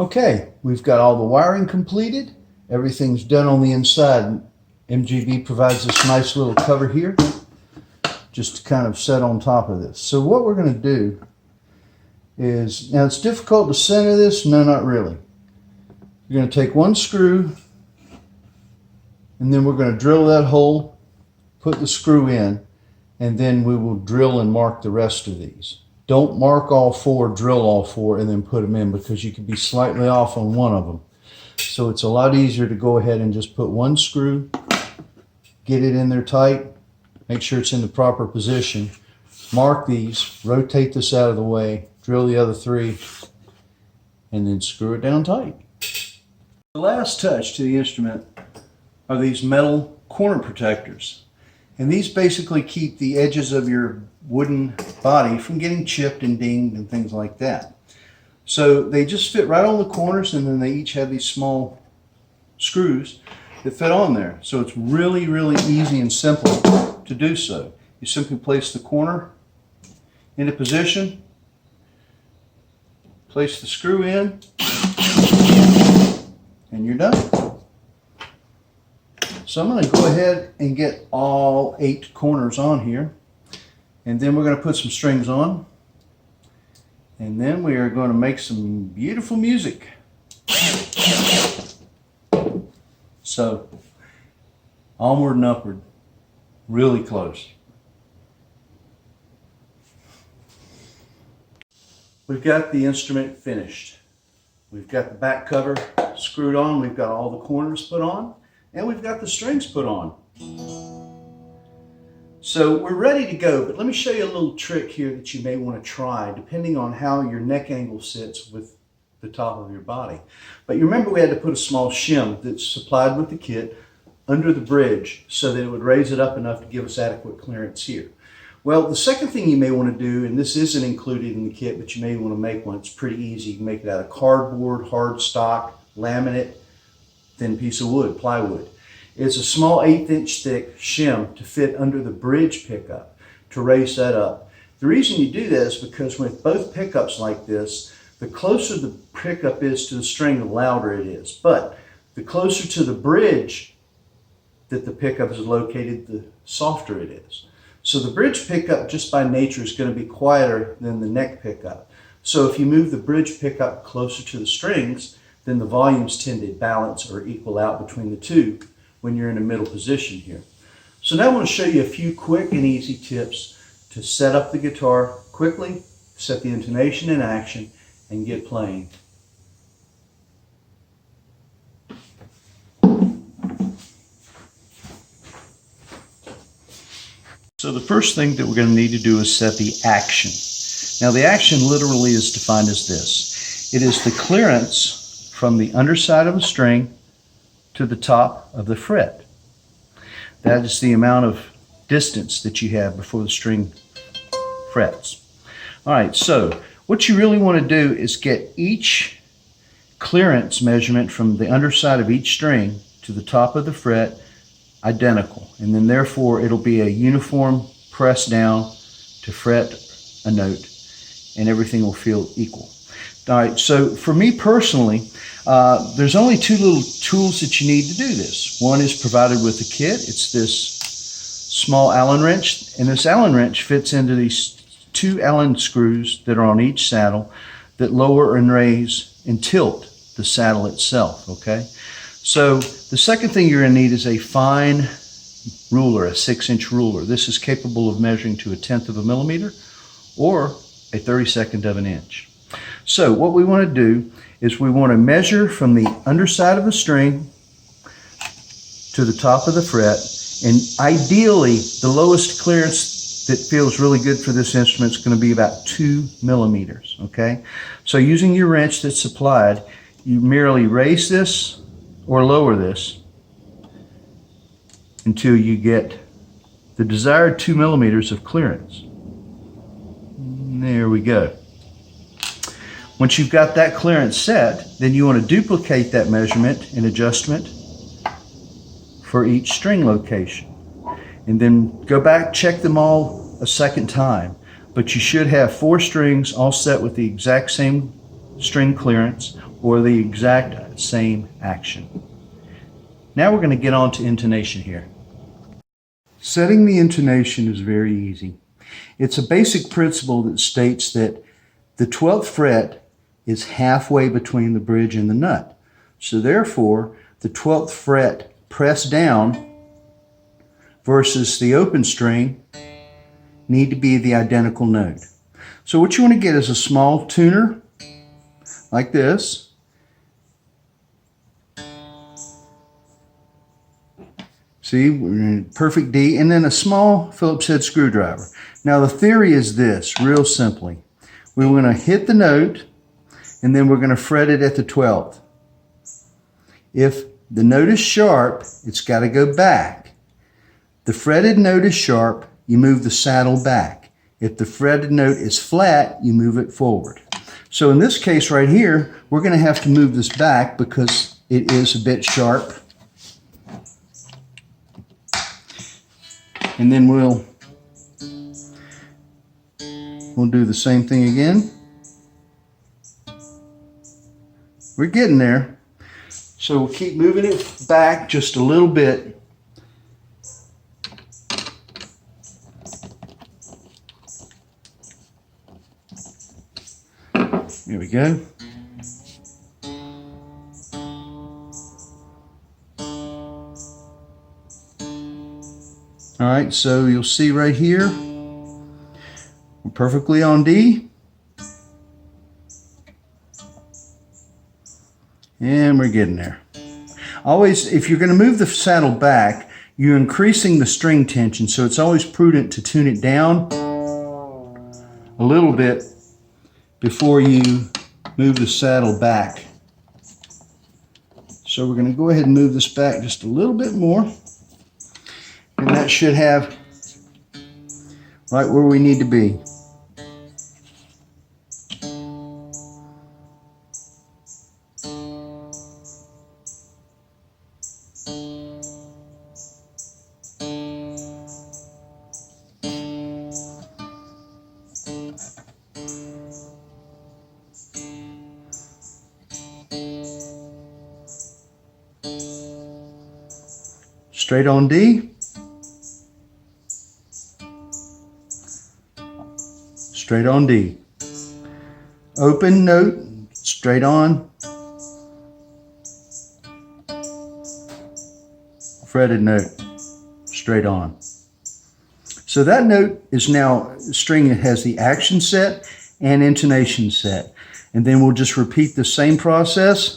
Okay, we've got all the wiring completed. Everything's done on the inside. MGB provides this nice little cover here just to kind of set on top of this. So what we're going to do is, now it's difficult to center this. No, not really. You're going to take one screw and then we're going to drill that hole, put the screw in, and then we will drill and mark the rest of these. Don't mark all four, drill all four, and then put them in, because you could be slightly off on one of them. So it's a lot easier to go ahead and just put one screw, get it in there tight, make sure it's in the proper position, mark these, rotate this out of the way, drill the other three, and then screw it down tight. The last touch to the instrument are these metal corner protectors. And these basically keep the edges of your wooden body from getting chipped and dinged and things like that. So they just fit right on the corners, and then they each have these small screws that fit on there. So it's really, really easy and simple to do so. You simply place the corner into position, place the screw in, and you're done. So I'm going to go ahead and get all 8 corners on here, and then we're going to put some strings on, and then we are going to make some beautiful music. So onward and upward, really close. We've got the instrument finished. We've got the back cover screwed on, we've got all the corners put on, and we've got the strings put on. So we're ready to go, but let me show you a little trick here that you may want to try, depending on how your neck angle sits with the top of your body. But you remember we had to put a small shim that's supplied with the kit under the bridge so that it would raise it up enough to give us adequate clearance here. Well, the second thing you may want to do, and this isn't included in the kit, but you may want to make one. It's pretty easy. You can make it out of cardboard, hard stock, laminate, thin piece of wood, plywood. It's a small 1/8" thick shim to fit under the bridge pickup to raise that up. The reason you do that is because with both pickups like this, the closer the pickup is to the string, the louder it is. But the closer to the bridge that the pickup is located, the softer it is. So the bridge pickup just by nature is going to be quieter than the neck pickup. So if you move the bridge pickup closer to the strings, then the volumes tend to balance or equal out between the two when you're in a middle position here. So now I want to show you a few quick and easy tips to set up the guitar quickly, set the intonation in action, and get playing. So the first thing that we're going to need to do is set the action. Now the action literally is defined as this. It is the clearance from the underside of a string to the top of the fret. That is the amount of distance that you have before the string frets. All right, so what you really want to do is get each clearance measurement from the underside of each string to the top of the fret identical, and then therefore it'll be a uniform press down to fret a note, and everything will feel equal. All right, so for me personally, there's only 2 little tools that you need to do this. One is provided with the kit. It's this small Allen wrench, and this Allen wrench fits into these 2 Allen screws that are on each saddle that lower and raise and tilt the saddle itself, okay? So the second thing you're going to need is a fine ruler, a 6-inch ruler. This is capable of measuring to 1/10 of a millimeter or a 32nd of an inch. So what we want to do is we want to measure from the underside of the string to the top of the fret, and ideally the lowest clearance that feels really good for this instrument is going to be about 2 millimeters, okay? So using your wrench that's supplied, you merely raise this or lower this until you get the desired 2 millimeters of clearance. There we go. Once you've got that clearance set, then you want to duplicate that measurement and adjustment for each string location. And then go back, check them all a second time. But you should have 4 strings all set with the exact same string clearance, or the exact same action. Now we're going to get on to intonation here. Setting the intonation is very easy. It's a basic principle that states that the 12th fret is halfway between the bridge and the nut. So therefore, the 12th fret pressed down versus the open string need to be the identical note. So what you want to get is a small tuner like this. See, we're in perfect D, and then a small Phillips head screwdriver. Now the theory is this, real simply. We're going to hit the note, and then we're going to fret it at the 12th. If the note is sharp, it's got to go back. The fretted note is sharp, you move the saddle back. If the fretted note is flat, you move it forward. So in this case right here, we're going to have to move this back because it is a bit sharp. And then we'll do the same thing again. We're getting there. So we'll keep moving it back just a little bit. There we go. All right, so you'll see right here, we're perfectly on D. And we're getting there. Always, if you're going to move the saddle back, you're increasing the string tension, so it's always prudent to tune it down a little bit before you move the saddle back. So we're going to go ahead and move this back just a little bit more. And that should have right where we need to be. Straight on D. Straight on D. Open note, straight on. Fretted note, straight on. So that note is now string that has the action set and intonation set. And then we'll just repeat the same process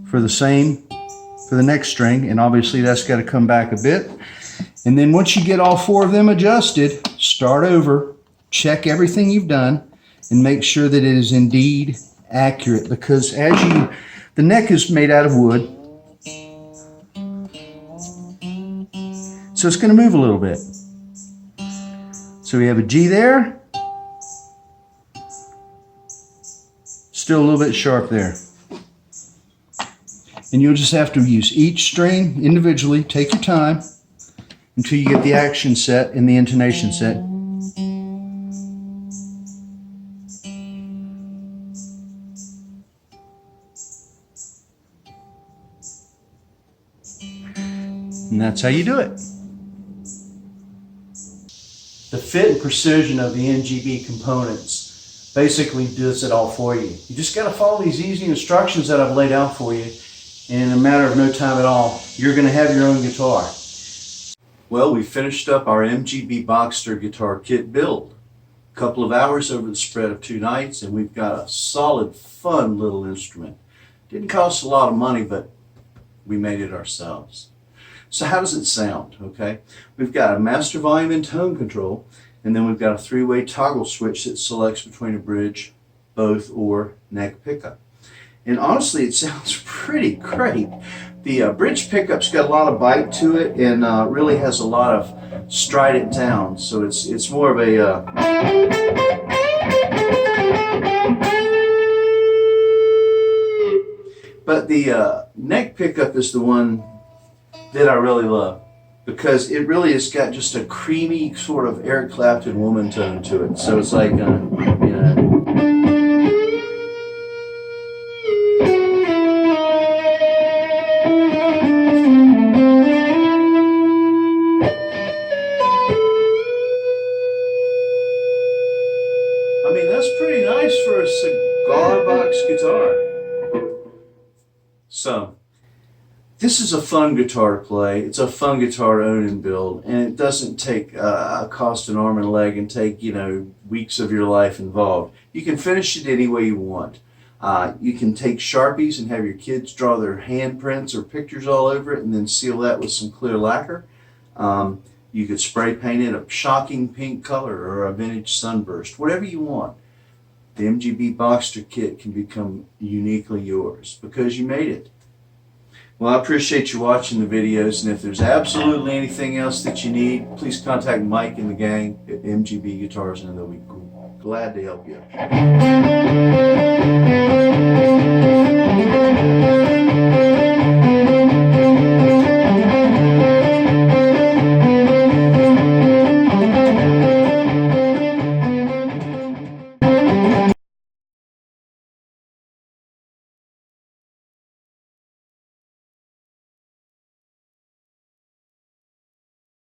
for the next string, and obviously that's got to come back a bit. And then once you get all four of them adjusted, start over, check everything you've done, and make sure that it is indeed accurate, because the neck is made out of wood, so it's going to move a little bit. So we have a G there, still a little bit sharp there. And you'll just have to use each string individually, take your time, until you get the action set and the intonation set. And that's how you do it. The fit and precision of the MGB components basically does it all for you. You just got to follow these easy instructions that I've laid out for you, and in a matter of no time at all, you're going to have your own guitar. Well, we finished up our MGB Boxter guitar kit build. A couple of hours over the spread of 2 nights, and we've got a solid, fun little instrument. Didn't cost a lot of money, but we made it ourselves. So how does it sound? Okay, we've got a master volume and tone control, and then we've got a 3-way toggle switch that selects between a bridge, both, or neck pickup. And honestly, it sounds pretty great. The bridge pickup's got a lot of bite to it, and really has a lot of strident sounds. So it's more of a but the neck pickup is the one that I really love, because it really has got just a creamy sort of Eric Clapton woman tone to it. So it's like, you know. So, this is a fun guitar to play. It's a fun guitar to own and build, and it doesn't take cost an arm and a leg and take, you know, weeks of your life involved. You can finish it any way you want. You can take Sharpies and have your kids draw their handprints or pictures all over it and then seal that with some clear lacquer. You could spray paint it a shocking pink color or a vintage sunburst, whatever you want. The MGB Boxter kit can become uniquely yours because you made it. Well, I appreciate you watching the videos, and if there's absolutely anything else that you need, please contact Mike and the gang at MGB Guitars, and they'll be glad to help you.